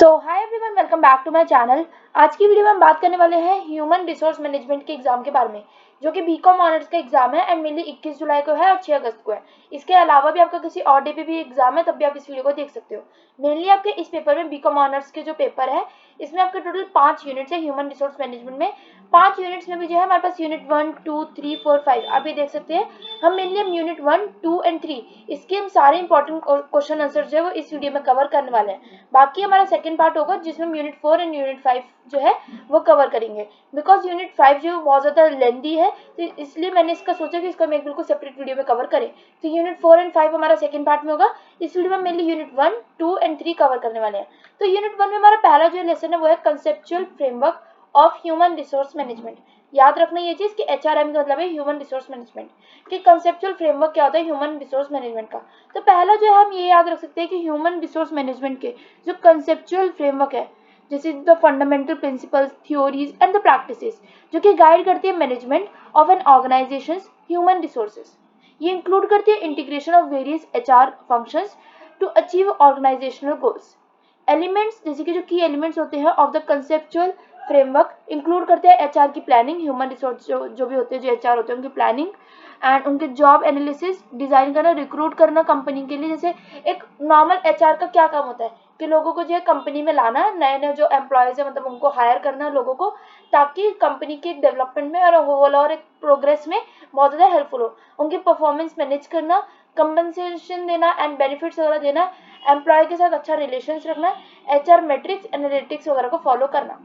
So hi everyone, welcome back to my channel. आज की video में हम बात करने वाले हैं ह्यूमन रिसोर्स मैनेजमेंट के एग्जाम के बारे में, जो कि बीकॉम ऑनर्स का एग्जाम है एंड मेनली 21 जुलाई को है और 6 अगस्त को है। इसके अलावा भी आपका किसी और डे पे भी एग्जाम है, तब भी आप इस वीडियो को देख सकते हो। मेनली आपके इस पेपर में बीकॉम ऑनर्स के जो पेपर है, इसमें आपके टोटल 5 यूनिट्स है ह्यूमन रिसोर्स मैनेजमेंट में। 5 यूनिट्स में भी जो है हमारे पास यूनिट 1, 2, 3, 4, 5 आप भी देख सकते हैं। हम मेनली हम यूनिट 1, 2 एंड 3 इसके हम सारे इंपॉर्टेंट क्वेश्चन आंसर जो है वो इस वीडियो में कवर करने वाले हैं। बाकी हमारा सेकंड पार्ट होगा जिसमें हम यूनिट 4 एंड यूनिट 5 जो है वो कवर करेंगे। बिकॉज यूनिट 5 जो बहुत ज़्यादा लेंथी है, तो इसलिए मैंने इसका सोचा कि इसको हम एक बिल्कुल सेपरेट वीडियो में कवर करें। तो यूनिट 4 एंड 5 हमारा सेकंड पार्ट में होगा। इस वीडियो में मेनली यूनिट 1, 2 एंड 3 कवर करने वाले हैं। तो यूनिट 1 में हमारा पहला जो लेसन है वो है conceptual framework of human resource management. याद रखना ये चीज कि HRM का मतलब है ह्यूमन रिसोर्स मैनेजमेंट, कि कंसेप्चुअल फ्रेमवर्क क्या होता है ह्यूमन रिसोर्स मैनेजमेंट का। तो पहला जो है हम ये याद रख सकते हैं कि ह्यूमन रिसोर्स मैनेजमेंट के जो कंसेप्चुअल फ्रेमवर्क है, जैसे the fundamental principles, theories and the practices, जो कि गाइड करती है management of an organisation human resources. ये इंक्लूड करती है integration of various HR functions to achieve organisational goals. Elements जैसे कि जो की एलिमेंट्स होते हैं of the conceptual framework include करते हैं HR की प्लानिंग, ह्यूमन रिसोर्स जो भी होते हैं, जो HR होते हैं उनकी प्लानिंग एंड उनके जॉब एनालिसिस, डिजाइन करना, रिक्रूट करना कंपनी के लिए। जैसे एक नॉर्मल HR का क्या काम होता है कि लोगों को जो है कंपनी में लाना, नए नए जो एम्प्लॉयज है मतलब उनको हायर करना लोगों को, ताकि कंपनी के डेवलपमेंट में और ओवरऑल और एक प्रोग्रेस में बहुत ज़्यादा हेल्पफुल हो। उनकी परफॉर्मेंस मैनेज करना, कंपनसेशन देना एंड बेनिफिट्स वगैरह देना, एम्प्लॉय के साथ अच्छा रिलेशंस रखना, HR मैट्रिक्स एनालिटिक्स वगैरह को फॉलो करना।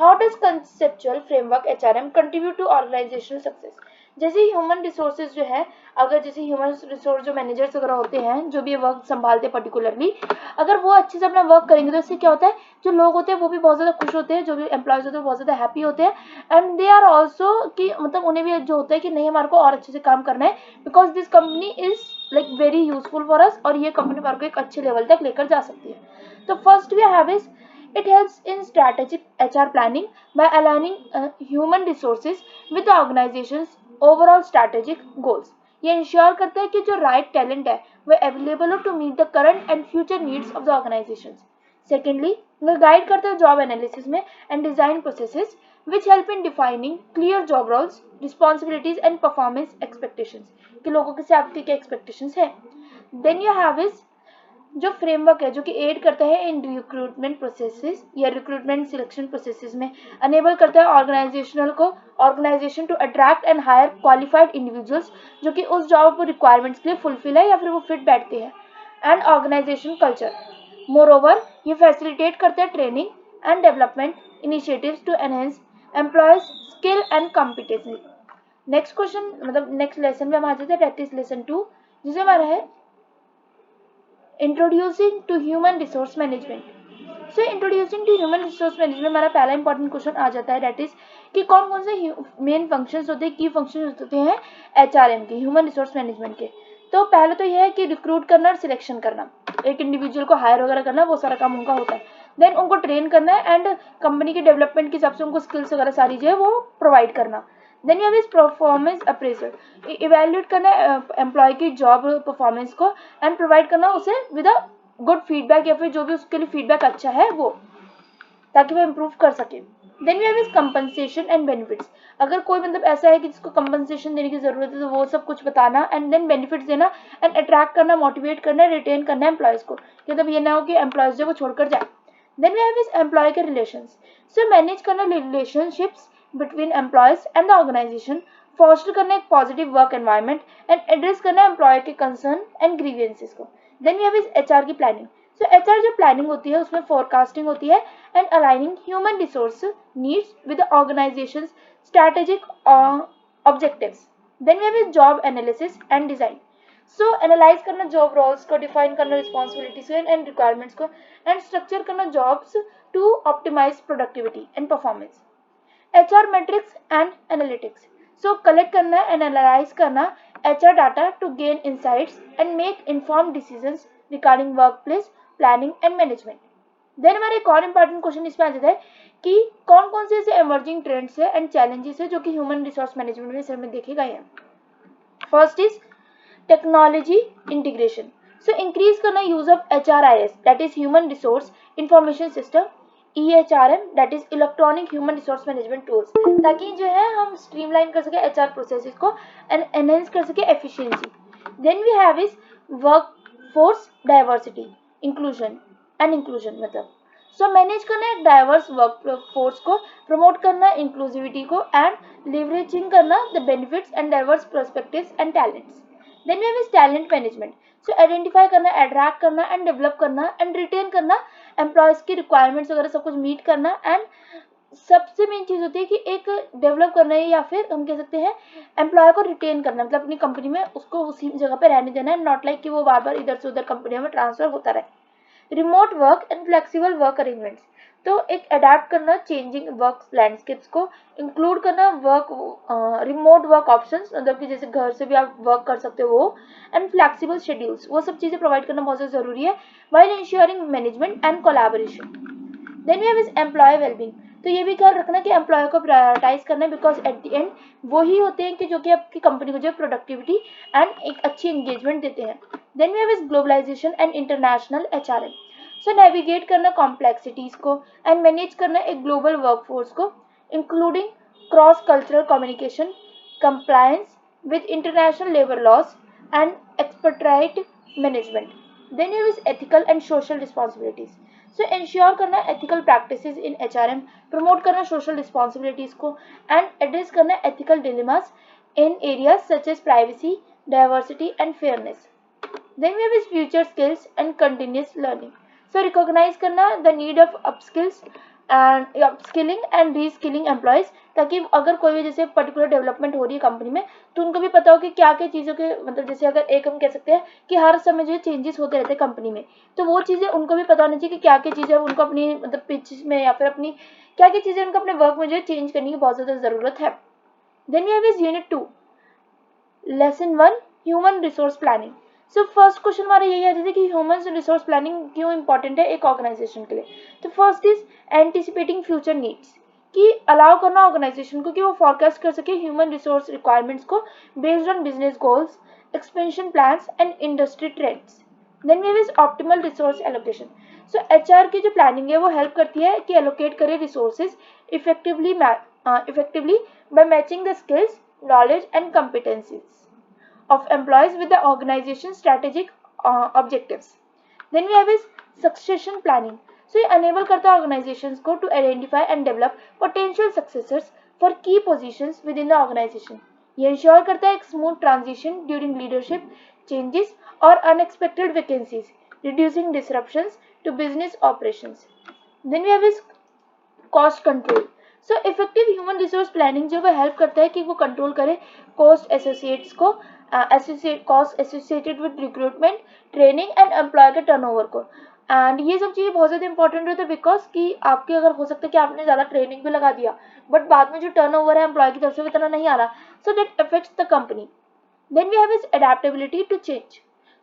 How does conceptual framework HRM contribute to organisational success. जैसे ह्यूमन रिसोर्सेज जो है, अगर जैसे ह्यूमन रिसोर्स जो मैनेजर्स वगैरह होते हैं, जो भी वर्क संभालते हैं पर्टिकुलरली, अगर वो अच्छे से अपना वर्क करेंगे तो इससे क्या होता है, जो लोग होते हैं वो भी बहुत ज़्यादा खुश होते हैं, जो भी एम्प्लॉयज होते हैं बहुत ज़्यादा हैप्पी होते हैं एंड दे आर ऑल्सो कि मतलब उन्हें भी जो होता है कि नहीं हमारे को और अच्छे से काम करना है, because this company is like very useful for us, और ये कंपनी हमारे को एक अच्छे लेवल तक लेकर जा सकती है। तो first we have is it helps in strategic HR planning by aligning human resources with the organization's overall strategic goals. ये इंश्योर करता है कि जो राइट टैलेंट है वो अवेलेबल हो to meet the current and future needs of the organisation. Secondly, वो guide करता है जॉब एनालिसिस में and design processes which help in defining clear job roles, responsibilities and performance expectations, कि लोगों के से आपकी क्या एक्सपेक्टेशंस है। देन यू हैव इज जो फ्रेमवर्क है जो कि एड करता है इन रिक्रूटमेंट प्रोसेसेस या रिक्रूटमेंट सिलेक्शन प्रोसेसेस में, अनेबल करता है organisation to attract and higher qualified individuals जो कि उस जॉब रिक्वायरमेंट्स के लिए फुलफिल है या फिर वो फिट बैठते हैं, एंड ऑर्गेनाइजेशन कल्चर। मोरओवर ये फैसिलिटेट करते हैं training and development initiatives to enhance employees skill and competency. Next question मतलब नेक्स्ट लेसन में हम आ जाते हैं, दैट इज लेसन 2, जिसे हमारा है introducing to human resource management. So introducing to human resource management हमारा पहला इंपॉर्टेंट क्वेश्चन आ जाता है, दैट इज कि कौन कौन से मेन फंक्शंस होते हैं, की फंक्शंस होते हैं HRM के, ह्यूमन रिसोर्स मैनेजमेंट के। तो पहले तो यह है कि रिक्रूट करना और सिलेक्शन करना, एक इंडिविजुअल को हायर वगैरह करना, वो सारा काम उनका होता है। देन उनको ट्रेन करना है एंड कंपनी के डेवलपमेंट के हिसाब से उनको स्किल्स वगैरह सारी जो है वो प्रोवाइड करना। Then you have is performance appraisal, evaluate करना एम्प्लॉय की जॉब परफॉर्मेंस को एंड प्रोवाइड करना उसे विद अ गुड फीडबैक, या फिर जो भी उसके लिए फीडबैक अच्छा है वो, ताकि वो इम्प्रूव कर सके। Then we have is compensation and benefits, अगर कोई मतलब ऐसा है कि जिसको कंपनसेशन देने की जरूरत है तो वो सब कुछ बताना एंड देन बेनिफिट्स देना एंड अट्रैक्ट करना, मोटिवेट करना, रिटेन करना एम्प्लॉयज को, मतलब ये ना हो कि एम्प्लॉयज जो वो छोड़कर जाए। Then we have is employee के रिलेशंस, सो मैनेज करना relationships between employees and the organisation, foster करना एक positive work environment and address करना एम्प्लॉय के कंसर्न एंड ग्रीवियंसेस को। Then we have is HR की प्लानिंग, सो HR जो planning होती है उसमें फोरकास्टिंग होती है and aligning human resource needs with the organisation strategic objectives. Then we have is job analysis and design, so analyse करना job roles को, define करना रिस्पॉन्सिबिलिटीज एंड रिक्वायरमेंट्स को एंड स्ट्रक्चर करना jobs to optimise productivity and performance. HR metrics and analytics, so collect करना and analyse करना HR data to gain insights and make informed decisions regarding workplace planning and management. Then हमारे एक और important question इसमें आ जाता है कि कौन कौन से ऐसे इमर्जिंग ट्रेंड्स है एंड चैलेंजेस है जो कि ह्यूमन रिसोर्स मैनेजमेंट में सर में देखे गए हैं। First is technology integration, so increase करना use of HRIS that is human resource information system, EHRM that is electronic human resource management tools, ताकि जो है हम स्ट्रीमलाइन कर सके HR प्रोसेसेस को एंड एनहेंस कर सके efficiency. Then we have is workforce diversity inclusion and inclusion, मतलब सो मैनेज करना एक डाइवर्स वर्क फोर्स को, प्रमोट करना इंक्लूसिविटी को एंड लिवरेजिंग करना the benefits and diverse perspectives and talents. Then we have is talent management, so identify करना, attract करना and develop करना एंड रिटेन करना एम्प्लॉयज की रिक्वायरमेंट्स वगैरह सब कुछ मीट करना. एंड सबसे मेन चीज होती है कि एक डेवलप करना है या फिर हम कह सकते हैं एम्प्लॉय को रिटेन करना, मतलब अपनी कंपनी में उसको उसी जगह पे रहने देना है, नॉट लाइक कि वो बार बार इधर से उधर कंपनियों में ट्रांसफर होता रहे. Remote work and flexible work arrangements, तो एक अडेप्ट करना चेंजिंग वर्क लैंडस्केप्स को, इंक्लूड करना वर्क रिमोट वर्क ऑप्शंस, मतलब कि जैसे घर से भी आप वर्क कर सकते हो वो, एंड फ्लेक्सिबल शेड्यूल्स, वो सब चीज़ें प्रोवाइड करना बहुत ज़्यादा ज़रूरी है while ensuring management and collaboration. Then we have is employee wellbeing, तो ये भी ख्याल रखना कि एम्प्लॉय को प्रायोरिटाइज करना है, बिकॉज एट द एंड वो ही होते हैं कि जो कि आपकी कंपनी को जो प्रोडक्टिविटी एंड एक अच्छी एंगेजमेंट देते हैं. Then we have is globalization and international HRM, so navigate करना कॉम्प्लेक्सिटीज को एंड मैनेज करना एक ग्लोबल वर्कफोर्स को, including cross cultural communication, compliance with international labour laws and expatriate management. Then you is ethical and social responsibilities, so ensure करना ethical practices in HRM, promote करना social responsibilities को and address करना ethical dilemmas in areas such as privacy, diversity and fairness. Then we have is future skills and continuous learning. So recognize करना the need of upskilling and reskilling employees, ताकि अगर कोई भी जैसे particular development हो रही है कंपनी में तो उनको भी पता हो कि क्या क्या चीज़ों के, मतलब जैसे अगर एक हम कह सकते हैं कि हर समय जो चेंजेस होते रहते हैं कंपनी में, तो वो चीज़ें उनको भी पता होनी चाहिए कि क्या क्या चीज़ें उनको अपनी मतलब पिच में या फिर अपनी क्या क्या चीज़ें उनको अपने वर्क में जो है चेंज करने की बहुत ज़्यादा ज़रूरत है. Then we have is unit 2 lesson 1 human resource planning. So first question हमारा यही आ जाता है कि ह्यूमन रिसोर्स प्लानिंग क्यों इंपॉर्टेंट है एक ऑर्गेनाइजेशन के लिए. तो first is anticipating future needs, कि अलाउ करना ऑर्गेनाइजेशन को कि वो फोरकास्ट कर सके ह्यूमन रिसोर्स रिक्वायरमेंट्स को based on business goals, expansion plans and industry trends. Then we have is optimal resource allocation, so HR की जो प्लानिंग है वो हेल्प करती है कि एलोकेट करे resources effectively by matching the skills, knowledge and competencies of employees with the organization's strategic objectives. Then we have is succession planning. So ये enable करता है organizations को to identify and develop potential successors for key positions within the organization. ये ensure करता है एक smooth transition during leadership changes or unexpected vacancies, reducing disruptions to business operations. Then we have is cost control. So effective human resource planning जो है help करता है कि वो कंट्रोल करे कॉस्ट एसोसिएट्स को, cost associated with recruitment, training and employee के turnover को. एंड ये सब चीज़ें बहुत ज़्यादा इंपॉर्टेंट होती है बिकॉज कि आपके अगर हो सकता है कि आपने ज़्यादा ट्रेनिंग भी लगा दिया बट बाद में जो टर्नओवर है एम्प्लॉय की तरफ से इतना नहीं आ रहा, so that affects the company. Then we have is adaptability to change.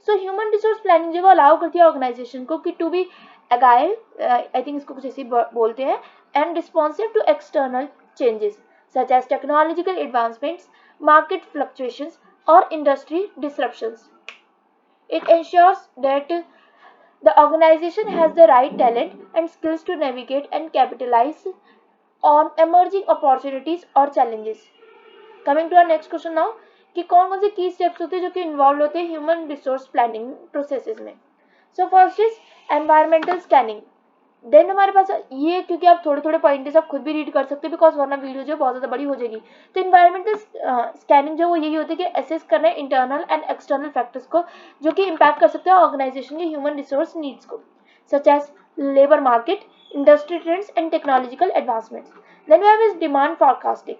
So human resource planning जो है अलाउ करती है ऑर्गेनाइजेशन को कि to be agile, I think इसको कुछ ऐसे बोलते हैं, and responsive to external changes such as technological advancements, market fluctuations or industry disruptions. It ensures that the organization has the right talent and skills to navigate and capitalize on emerging opportunities or challenges. Coming to our next question now, कि कौन कौन से की steps होते हैं जो कि involve होते हैं ह्यूमन रिसोर्स प्लानिंग प्रोसेसेस में. So first is environmental scanning. Then हमारे पास ये, क्योंकि आप थोड़े थोड़े पॉइंट्स आप खुद भी रीड कर सकते हो बिकॉज वरना वीडियो जो बहुत ज़्यादा बड़ी हो जाएगी. तो इन्वायरमेंटल स्कैनिंग जो वो यही होती है कि असेस करना है इंटरनल एंड एक्सटर्नल फैक्टर्स को जो कि इम्पैक्ट कर सकते हैं ऑर्गेनाइजेशन के ह्यूमन रिसोर्स नीड्स को, such as labour market, industry trends and technological advancements. Then we have is demand forecasting.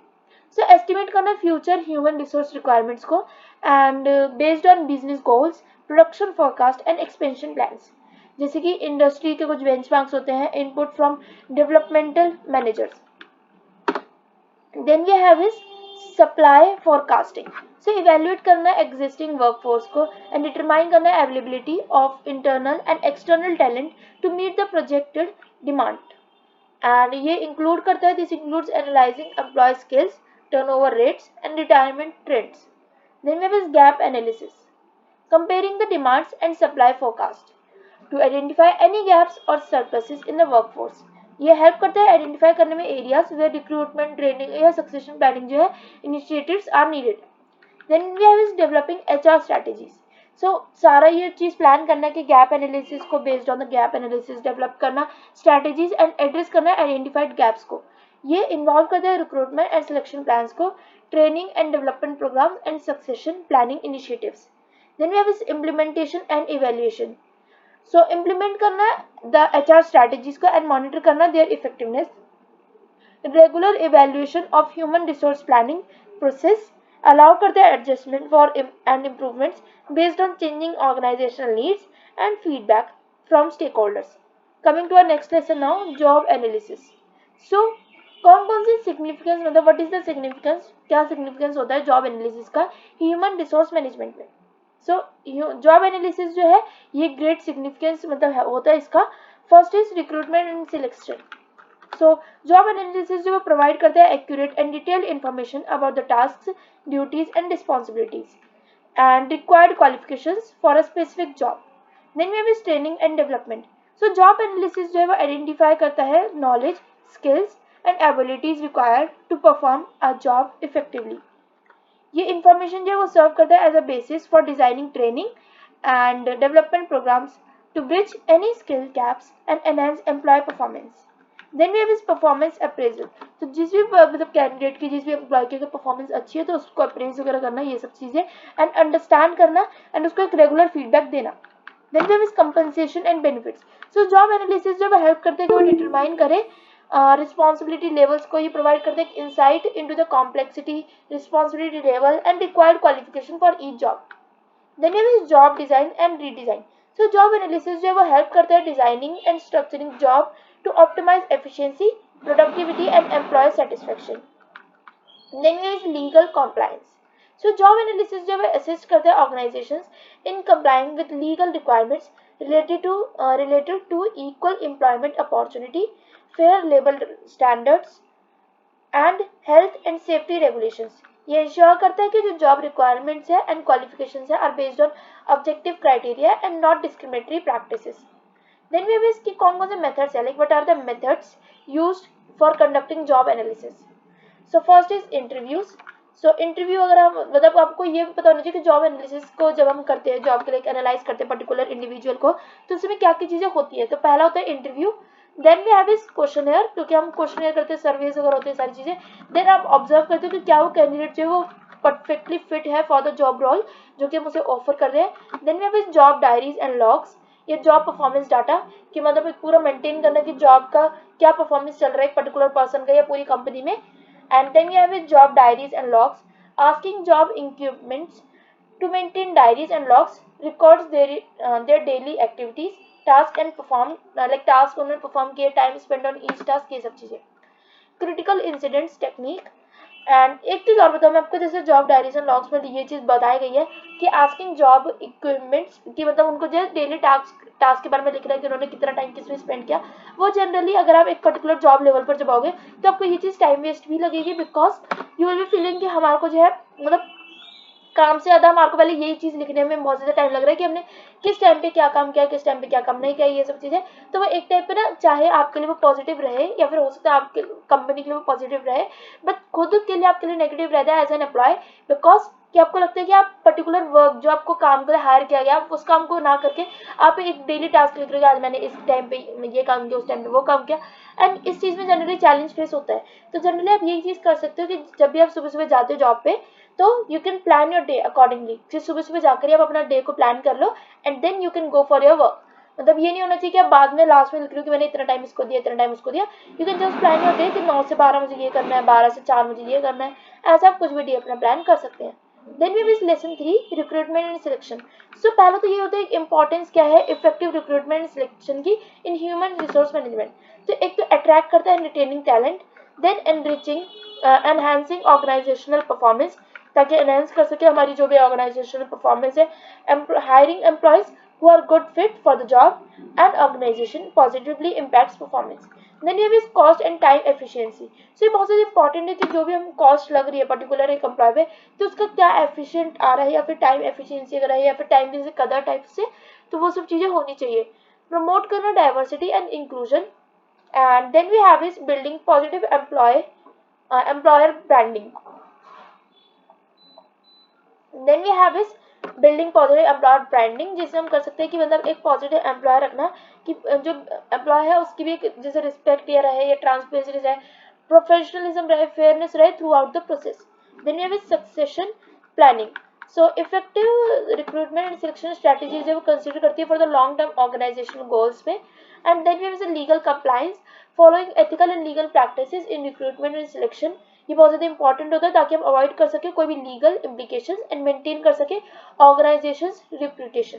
So estimate करना फ्यूचर ह्यूमन रिसोर्स रिक्वायरमेंट्स को and based on business goals, production forecast and expansion plans. जैसे कि industry के कुछ benchmarks होते हैं, input from developmental managers. Then we have is supply forecasting. So evaluate करना है एग्जिस्टिंग वर्कफोर्स को एंड डिटरमाइन करना है availability of internal and external talent to meet the projected demand. And ये इंक्लूड करता है, this includes analysing employee skills, turnover rates and retirement trends. Then we have is gap analysis. comparing the demands and supply forecast to identify any gaps or surpluses in the workforce. ये help करता है identify करने में areas where recruitment training या succession planning जो है initiatives are needed. Then we have is developing HR strategies. So सारा ये चीज प्लान करना कि गैप एनालिसिस को based on the gap analysis develop करना स्ट्रैटेजीज एंड एड्रेस करना आइडेंटिफाइड गैप्स को. ये इन्वॉल्व करता है रिक्रूटमेंट एंड सिलेक्शन प्लान्स को, training and development programme and succession planning initiatives. Then we have is implementation and evaluation. So implement करना the HR strategies को and monitor करना their effectiveness. Regular evaluation of human resource planning process allow करते हैं adjustment for and improvements based on changing organizational needs and feedback from stakeholders. Coming to our next lesson now, job analysis. So कौन कौन सी significance, मतलब what is the significance, क्या significance होता है job analysis का human resource management में. सो job analysis जो है ये ग्रेट सिग्निफिकेंस मतलब होता है इसका. First is recruitment and selection. So job analysis जो प्रोवाइड करता है accurate and detailed information about the tasks, duties and responsibilities and required qualifications for a specific job. Then we have is training and development. So job analysis जो है वो identify करता है knowledge, skills and abilities required to perform a job effectively. ये information जो है वो serve करता है as a basis for designing training and development programmes to bridge any skill gaps and enhance employee performance. Then we have is performance appraisal. तो जिस भी मतलब कैंडिडेट की, जिस भी एम्प्लॉय की परफॉर्मेंस अच्छी है तो उसको अप्रेज वगैरह करना, ये सब चीजें एंड अंडरस्टैंड करना एंड उसको एक रेगुलर फीडबैक देना. Then we have is compensation and benefits. So job analysis जो है हेल्प करते हैं कि वो डिटरमाइन करे रिस्पॉन्सिबिलिटी लेवल्स को. ये प्रोवाइड करते हैं insight into the complexity, responsibility level and required qualification for each job. Then we have is job design and redesign. So job analysis जो है वो हेल्प करता है designing and structuring job to optimize efficiency, productivity and employee satisfaction. Then there is legal compliance. So job analysis जो है assist करते हैं organizations in complying with legal requirements related to equal employment opportunity, fair labor standards and health and safety regulations. ये ensure करता है कि जो job requirements है एंड क्वालिफिकेशंस है are based on objective criteria and not discriminatory practices. Then we have is कि कौन कौन से methods है, like what are the methods used for conducting job analysis. So first is interviews. So interview अगर हम मतलब आपको ये पता होना चाहिए कि जॉब एनालिसिस को जब हम करते हैं, जॉब के लिए एनालाइज करते हैं पर्टिकुलर इंडिविजुअल को, तो उसमें क्या क्या चीजें होती है. तो पहला होता है interview. Then we have is questionnaire, क्योंकि हम क्वेश्चनेयर करते हैं, सर्वेज वगैरह होते हैं सारी चीजें. देन आप ऑब्जर्व करते हो कि क्या वो कैंडिडेट जो है वो परफेक्टली फिट है फॉर द जॉब रोल जो कि हम उसे ऑफर कर रहे हैं. Then we have is job diaries and logs. ये जॉब परफॉर्मेंस डाटा कि मतलब एक पूरा मेंटेन करना कि जॉब का क्या परफॉर्मेंस चल रहा है एक पर्टिकुलर पर्सन का या पूरी कंपनी में. And then we have is job diaries and logs, asking job incumbents to maintain diaries and logs, records their daily activities, task and perform like task उन्होंने परफॉर्म किए, time spend on each task, ये सब चीजें. Critical incidents technique. And एक चीज और बताऊँ मैं आपको, जैसे जॉब डायरीज एंड लॉग्स में ये चीज बताई गई है कि आस्किंग जॉब इक्विपमेंट्स की मतलब उनको जो डेली टास्क के बारे में लिख रहा है कि उन्होंने कितना टाइम किसमें स्पेंड किया. वो जनरली अगर आप एक पर्टिकुलर जॉब लेवल पर जब आओगे तो आपको ये चीज टाइम वेस्ट भी लगेगी, because you will be feeling कि हमारे को जो है मतलब काम से ज्यादा हमारे को पहले यही चीज लिखने में बहुत ज्यादा टाइम लग रहा है कि हमने किस टाइम पे क्या काम किया, किस टाइम पे क्या काम नहीं किया, ये सब चीजें. तो वो एक टाइप पे ना, चाहे आपके लिए वो पॉजिटिव रहे या फिर हो सकता है आपके कंपनी के लिए वो पॉजिटिव रहे, बट खुद के लिए आपके लिए नेगेटिव रहता है एज एन एम्प्लॉय, बिकॉज कि आपको लगता है कि आप पर्टिकुलर वर्क जो आपको काम के लिए हायर किया गया आप उस काम को ना करके आप एक डेली टास्क लिख रहे हो, आज मैंने इस टाइम पे ये काम किया, उस टाइम पे वो काम किया. एंड इस चीज में जनरली चैलेंज फेस होता है. तो जनरली आप यही चीज कर सकते हो कि जब भी आप सुबह सुबह जाते हो जॉब पे तो you can plan your day accordingly. फिर सुबह सुबह जाकर आप अपना डे को प्लान कर लो and then you can go for your work. मतलब ये नहीं होना चाहिए कि आप बाद में लास्ट में लिख रहे हो कि मैंने इतना टाइम इसको दिया, इतना टाइम उसको दिया. You can just plan your day कि 9 से 12 मुझे ये करना है, 12 से 4 मुझे ये करना है. ऐसा आप कुछ भी डे अपना प्लान कर सकते हैं. Then we with lesson 3, recruitment and selection. So पहला तो ये होता है इंपॉर्टेंस क्या है इफेक्टिव रिक्रूटमेंट एंड सिलेक्शन की इन ह्यूमन रिसोर्स मैनेजमेंट. तो एक तो अट्रैक्ट करता है retaining talent, then enriching enhancing organisational performance, ताकि एनहेंस कर सके हमारी जो भी ऑर्गेनाइजेशनल परफॉर्मेंस है. Hiring employees who are good fit for the job and organization positively impacts performance. Then you have is cost and time efficiency. So ये बहुत ज़्यादा इंपॉर्टेंट है कि जो भी हम कॉस्ट लग रही है पर्टिकुलर एक एम्प्लॉय पे, तो उसका क्या एफिशिएंट आ रहा है या फिर टाइम एफिशिएंसी अगर है या फिर टाइम की कदर टाइप से, तो वो सब चीज़ें होनी चाहिए. प्रमोट करना diversity and inclusion. And then we have is building positive employer branding. Then we have is building positive employer branding, जिसे हम कर सकते हैं कि मतलब एक पॉजिटिव एम्प्लॉयर रखना कि जो एम्प्लॉय है उसकी भी एक जैसे रिस्पेक्ट या रहे या ट्रांसपेरेंसी रहे, प्रोफेशनलिज्म रहे, फेयरनेस रहे throughout the process. Then we have succession planning. So effective recruitment and selection strategies है वो कंसिडर करती है for the long term organizational goals में. And then we have legal compliance, following ethical and legal practices in recruitment and selection. ये बहुत ज़्यादा important होता है ताकि हम अवॉइड कर सके कोई भी लीगल इम्प्लीकेशंस एंड मेंटेन कर सके organization's reputation.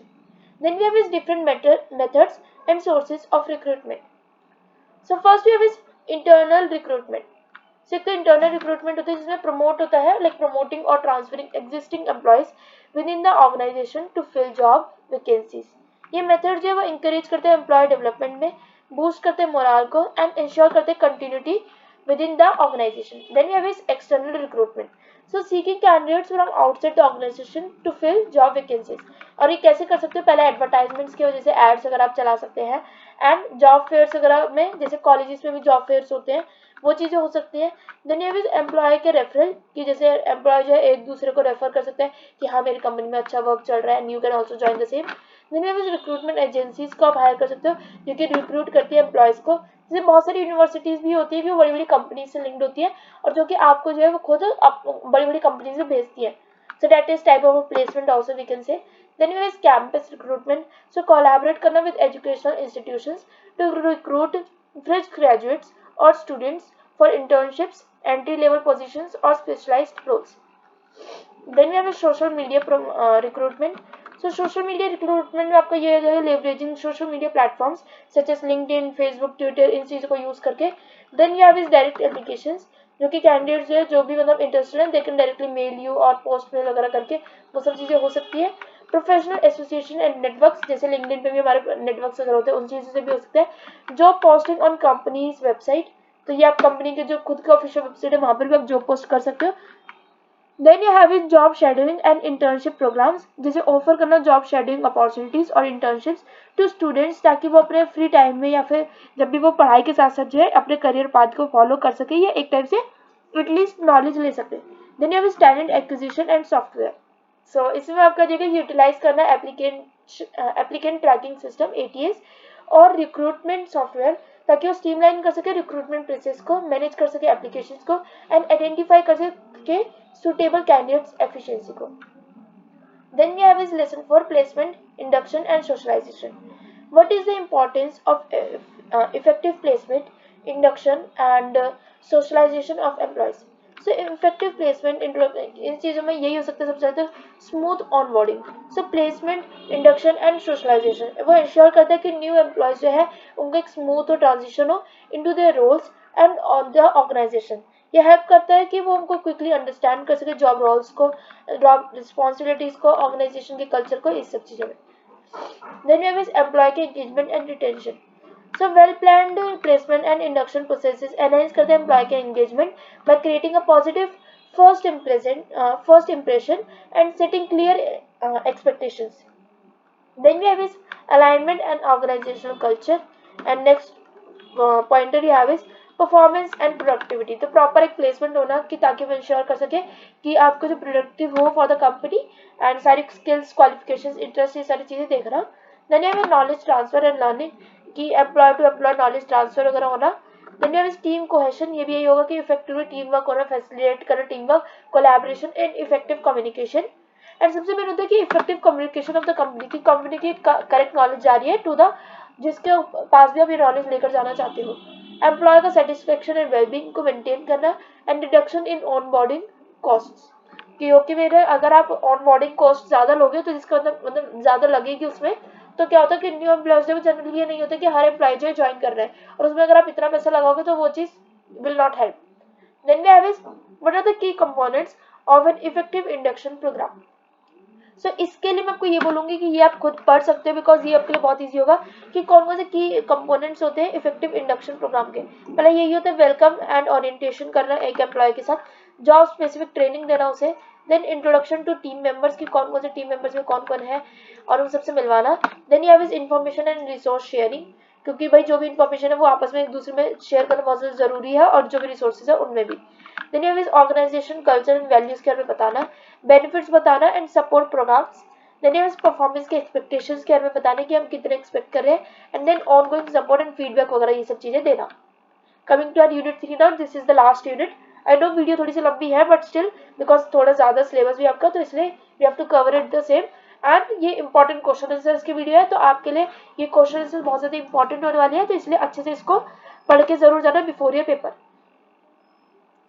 Then we have is different methods and sources of recruitment. So first we have is internal recruitment. So एक तो इंटरनल रिक्रूटमेंट होता है जिसमें प्रमोट होता है लाइक प्रमोटिंग और transferring existing employees within the organisation to fill job vacancies. ये method जो है वो इंकरेज करते हैं एम्प्लॉय डेवलपमेंट में, बूस्ट करते हैं मोरल को एंड इंश्योर करते हैं continuity within the organization. Then we have is external recruitment. So seeking candidates from outside the organization to fill job vacancies. और ये कैसे कर सकते हो, पहले एडवर्टाइजमेंट्स की वजह से एड्स अगर आप चला सकते हैं, एंड जॉब फेयर्स वगैरह में जैसे कॉलेजेस में भी जॉब फेयर्स होते हैं वो चीज़ें हो सकती हैं. देन ये भी एम्प्लॉय के रेफरल की जैसे एम्प्लॉय जो है एक दूसरे को रेफर कर सकते हैं कि हाँ मेरी कंपनी में अच्छा वर्क चल रहा है and you can also join the same. Then ये भी रिक्रूटमेंट एजेंसीज को आप हायर कर सकते हो जो कि रिक्रूट करती है एम्प्लॉयज़ को. जैसे बहुत सारी यूनिवर्सिटीज़ भी होती है कि वो बड़ी बड़ी कंपनी से लिंक्ड होती है और जो कि आपको जो है वो खुद बड़ी बड़ी कंपनीज में भेजती है. So that is type of placement also we can say. Then we is campus recruitment. So collaborate करना with educational institutions to recruit fresh graduates और students for internships, entry level positions और specialized roles. Then we have social media recruitment. So social media recruitment में आपका ये है leveraging social media platforms such as LinkedIn, Facebook, Twitter, इन चीज़ों को use करके. Then you have is direct applications, जो कि कैंडिडेट्स जो है जो भी मतलब इंटरेस्टेड है they can directly mail you और पोस्ट मेल वगैरह करके वो सब चीज़ें हो सकती है. प्रोफेशनल एसोसिएशन एंड नेटवर्क्स, जैसे लिंक्डइन पे भी हमारे नेटवर्क्स वगैरह होते हैं, उन चीज़ों से भी हो सकता है. Job posting on companies website, तो ये आप कंपनी के जो खुद का ऑफिशियल वेबसाइट है वहाँ पर भी आप जॉब पोस्ट कर सकते हो. Then you have in job scheduling and internship programmes, जैसे ऑफर करना जॉब शेड्यूलिंग अपॉर्चुनिटीज़ और इंटर्नशिप्स टू स्टूडेंट्स ताकि वो अपने फ्री टाइम में या फिर जब भी वो पढ़ाई के साथ साथ जो है अपने करियर पाथ को फॉलो कर सके या एक टाइप से एटलीस्ट नॉलेज ले सके. Then you have talent acquisition and software. So इसमें आपका जो है यूटिलाइज करना एप्लीकेंट ट्रैकिंग सिस्टम ATS और रिक्रूटमेंट सॉफ्टवेयर ताकि वो स्ट्रीमलाइन कर सके रिक्रूटमेंट प्रोसेस को, मैनेज कर सके एप्लीकेशंस को एंड आइडेंटिफाई कर सके suitable candidates efficiency को. Then we have is lesson 4 placement, induction and socialization. What is the importance of effective placement, induction and socialization of employees? So effective placement इन चीज़ों में यही हो सकता है सबसे ज़्यादा smooth onboarding. So placement, induction and socialisation वो ensure करता है कि न्यू एम्प्लॉयज जो है उनका एक स्मूथ और ट्रांजिशन हो into their roles and on the organization. ये हेल्प करता है कि वो उनको क्विकली अंडरस्टैंड कर सके जॉब रोल्स को, जॉब रिस्पॉन्सिबिलिटीज़ को, ऑर्गेनाइजेशन के कल्चर को, इस सब चीज़ों में. Then we have is employee के engagement and retention. So well planned placement and induction processes enhance करते हैं एम्प्लॉय के engagement by creating a positive first impression and setting clear expectations. Then we have is alignment and organizational culture. And next pointer you have is performance and productivity. तो proper एक placement होना कि ताकि वो ensure कर सके कि आपको जो प्रोडक्टिव हो फॉर द कंपनी एंड सारी स्किल्स, क्वालिफिकेशंस, इंटरेस्ट, ये सारी चीज़ें देख रहा. देन ये नॉलेज ट्रांसफर एंड लर्निंग कि employee to employee knowledge transfer वगैरह होना. देन ये टीम कोहेशन, ये भी यही होगा कि इफेक्टिवली टीम वर्क होना, फैसिलिटेट करना team work, collaboration and effective communication. And सबसे मेन होता है कि effective communication of the company की करेक्ट नॉलेज जा रही है टू द जिसके पास भी आप ये नॉलेज लेकर जाना चाहते हो. एम्प्लॉय का सेटिस्फेक्शन एंड वेलबींग को मेंटेन करना and reduction in onboarding costs. क्योंकि मेरे अगर आप ऑनबोर्डिंग कॉस्ट ज़्यादा लोगे तो जिसका मतलब ज़्यादा लगेगी उसमें, तो क्या होता है कि न्यू एम्प्लॉयज में जनरली ये नहीं होता कि हर एम्प्लॉय जो है ज्वाइन कर रहे हैं और उसमें अगर आप इतना पैसा लगाओगे तो वो चीज़ will not help. Then we have is what are the key components of an effective induction programme. So इसके लिए मैं आपको ये बोलूँगी कि ये आप खुद पढ़ सकते हो, बिकॉज ये आपके लिए बहुत ईजी होगा कि कौन कौन से की कंपोनेंट्स होते हैं इफेक्टिव इंडक्शन प्रोग्राम के। पहले यही होता है वेलकम एंड ओरिएंटेशन करना एक एम्प्लॉय के साथ, जॉब स्पेसिफिक ट्रेनिंग देना उसे, then introduction to team members की कौन कौन से टीम मेंबर्स में कौन कौन है और उन सबसे मिलवाना। Then you have is information and resource sharing, क्योंकि भाई जो भी इन्फॉर्मेशन है वो आपस में एक दूसरे में शेयर करना बहुत ज़्यादा जरूरी है, और जो भी रिसोर्सेज है उनमें भी। Then you have is organisation culture and values के बारे में बताना, बेनिफिट्स बताना and support programmes. Then you have performance के एक्सपेक्टेशंस के बारे में बताना कि हम कितने एक्सपेक्ट कर रहे हैं, and then ongoing support and feedback वगैरह ये सब चीजें देना। Coming to our unit 3 now, this is the last unit. I know video थोड़ी सी लंबी है, बट स्टिल बिकॉज थोड़ा ज्यादा सिलेबस भी आपका, तो इसलिए we have to cover it the same. And ये इंपॉर्टेंट क्वेश्चन आंसर्स की वीडियो है, तो आपके लिए ये क्वेश्चन आंसर बहुत ज्यादा इंपॉर्टेंट होने वाली है, तो इसलिए अच्छे से इसको पढ़ के जरूर जाना before your paper.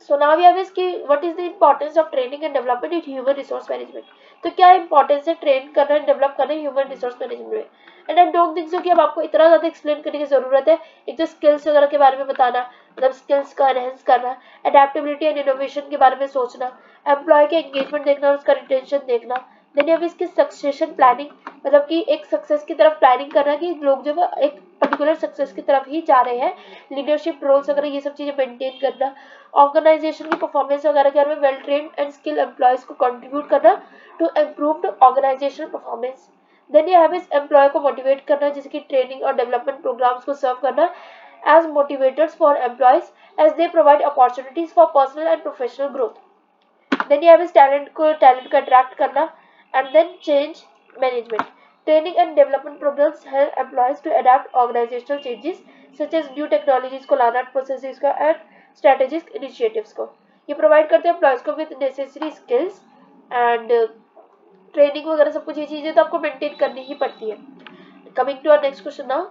So now we have is कि what is the importance of training and development in human resource management. तो क्या इंपॉर्टेंस है ट्रेन करना एंड डेवलप करना ह्यूमन रिसोर्स मैनेजमेंट में। And I don't think so कि अब आपको इतना ज्यादा एक्सप्लेन करने की जरूरत है। एक तो स्किल्स वगैरह के बारे में बताना, मतलब स्किल्स का एनहेंस करना, अडेप्टेबिलिटी एंड इनोवेशन के बारे में सोचना, एम्प्लॉय के एंगेजमेंट देखना, उसका रिटेंशन देखना। देन यू हैव इसकी सक्सेशन प्लानिंग, मतलब कि एक सक्सेस की तरफ प्लानिंग करना कि लोग जो है एक पर्टिकुलर सक्सेस की तरफ ही जा रहे हैं, लीडरशिप रोल्स वगैरह ये सब चीजें मेंटेन करना, ऑर्गेनाइजेशन की परफॉर्मेंस वगैरह के बारे में well trained and skill employees को कंट्रीब्यूट करना to improved organisational performance. Then ये हैव इज एम्प्लॉय को मोटिवेट करना, जैसे कि ट्रेनिंग और डेवलपमेंट प्रोग्राम्स को सर्व करना as motivators for employees as they provide opportunities for personal and professional growth. Then ये हैव इज टैलेंट को अट्रैक्ट करना, and then change management. Training and development programmes help employees to adapt organisational changes such as new technologies को लाना, processes का and strategic initiatives को। ये provide करते हैं एम्प्लॉयज को with necessary skills and training वगैरह सब कुछ, ये चीजें तो आपको मेंटेन करनी ही पड़ती है। Coming to our next question now,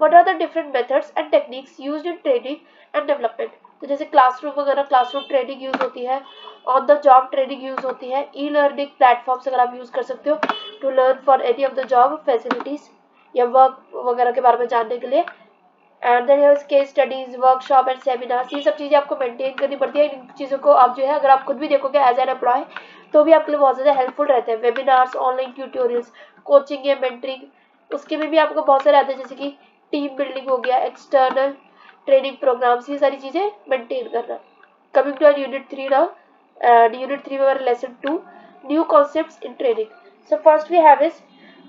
what are the different methods and techniques used in training and development. तो जैसे क्लासरूम वगैरह, क्लासरूम ट्रेनिंग यूज होती है, on the job training use होती है, ई लर्निंग प्लेटफॉर्म्स अगर आप यूज कर सकते हो to learn for any of the job facilities या वर्क वगैरह के बारे में जानने के लिए। And then have case studies, workshop and seminars, ये सब चीज़ें आपको मेंटेन करनी पड़ती है। इन चीज़ों को आप जो है अगर आप खुद भी देखोगे एज एन एम्प्लॉय तो भी आपके लिए बहुत ज़्यादा हेल्पफुल रहते हैं। वेबिनार्स, ऑनलाइन ट्यूटोरियल्स, कोचिंग या मेंटरिंग, उसके में भी आपको बहुत सारे आते हैं, जैसे कि टीम बिल्डिंग हो गया, एक्सटर्नल ट्रेनिंग प्रोग्राम्स, ये सारी चीज़ें मेंटेन करना। Coming to unit 3 now, and unit 3 में हमारा lesson 2, new concepts in training. So first we have is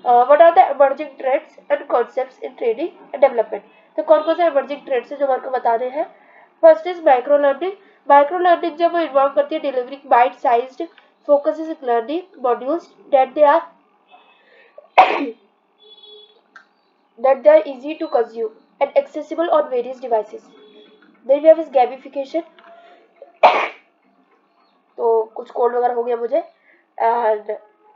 what are the emerging trends and concepts in training and development. तो कौन कौन से इमर्जिंग ट्रेंड्स है जो हमारे को बताने हैं। First is micro learning. Micro learning जब वो इन्वॉल्व करती है delivering bite sized focused learning modules that they are easy to consume and accessible on various devices. Then we have is gamification. तो कुछ कोड वगैरह हो गया मुझे, and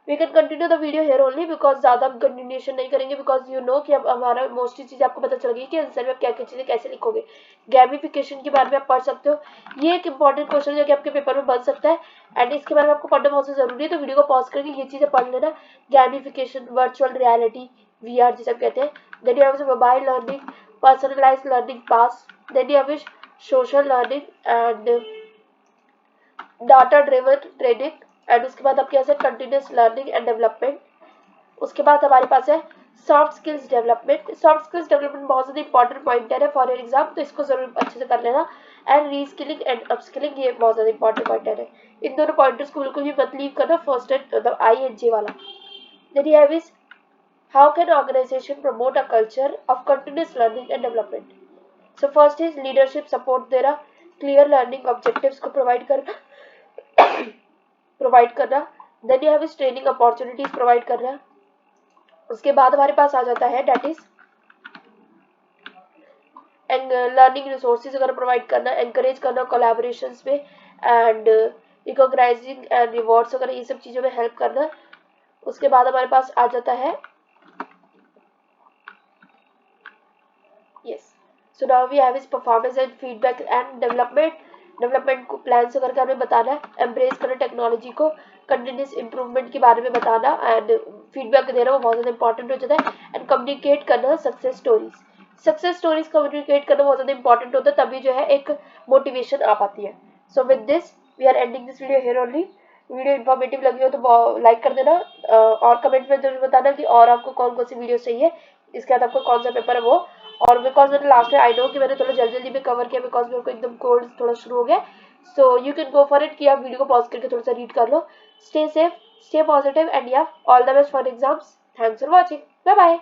we can continue the video here only because ज़्यादा continuation नहीं करेंगे, because you know कि अब हमारा मोस्टली चीज़ आपको पता चल गई कि आंसर में आप क्या क्या चीज़ें कैसे लिखोगे। गैमिफिकेशन के बारे में आप पढ़ सकते हो, ये एक इंपॉर्टेंट क्वेश्चन है जो कि आपके पेपर में बन सकता है, एंड इसके बारे में आपको पढ़ना बहुत ज़रूरी है, तो वीडियो को पॉज करके ये चीज़ें पढ़ लेना। गैमिफिकेशन, वर्चुअल रियलिटी, VR जिसे कहते हैं। Then you have mobile learning, personalised learning paths, then you have social learning and data driven training, and उसके बाद आपके पास है कंटिन्यूस लर्निंग एंड डेवलपमेंट। उसके बाद हमारे पास है soft skills development. Soft skills development बहुत ज़्यादा इंपॉर्टेंट पॉइंटर है फॉर योर एग्जाम, तो इसको जरूर अच्छे से कर लेना। एंड रीस्किलिंग एंड अपस्किलिंग, ये बहुत ज़्यादा इंपॉर्टेंट पॉइंटर है। इन दोनों पॉइंटर्स को बिल्कुल भी मत लीव करना, फर्स्ट एंड मतलब ING वाला। Then you have is how can organisation promote a culture of continuous learning and development. So first is leadership support देना, क्लियर लर्निंग ऑब्जेक्टिव्स को प्रोवाइड करना। Then you have is training opportunities provide करना। उसके बाद हमारे पास आ जाता है डेट इज लर्निंग रिसोर्सेज अगर प्रोवाइड करना, एंकरेज करना कोलैबोरेशंस में, एंड रिकॉग्नाइजिंग एंड रिवॉर्ड्स वगैरह ये सब चीज़ों में हेल्प करना। उसके बाद हमारे पास आ जाता है yes, so now we have is performance and feedback and development को प्लान्स वगैरह हमें बताना है, एम्ब्रेस करना टेक्नोलॉजी को, कंटिन्यूस इंप्रूवमेंट के बारे में बताना, एंड फीडबैक देना वो बहुत ज़्यादा इंपॉर्टेंट हो जाता है। एंड कम्युनिकेट करना सक्सेस स्टोरीज कम्युनिकेट करना बहुत ज़्यादा इंपॉर्टेंट होता है, तभी जो है एक मोटिवेशन आ पाती है। So with this we are ending this video here only. Video informative लगी हो तो लाइक कर देना, और कमेंट में जरूर बताना कि और आपको कौन कौन सी वीडियो चाहिए, इसके बाद आपको कौन सा पेपर है वो। और बिकॉज मैंने लास्ट में आई नो कि मैंने थोड़ा जल्दी जल्दी में कवर किया बिकॉज मेरे को एकदम कोल्ड थोड़ा शुरू हो गया, so you can go for it कि आप वीडियो को पॉज करके थोड़ा सा रीड कर लो। Stay safe, stay positive, and या all the best for exams. Thanks for watching, bye bye.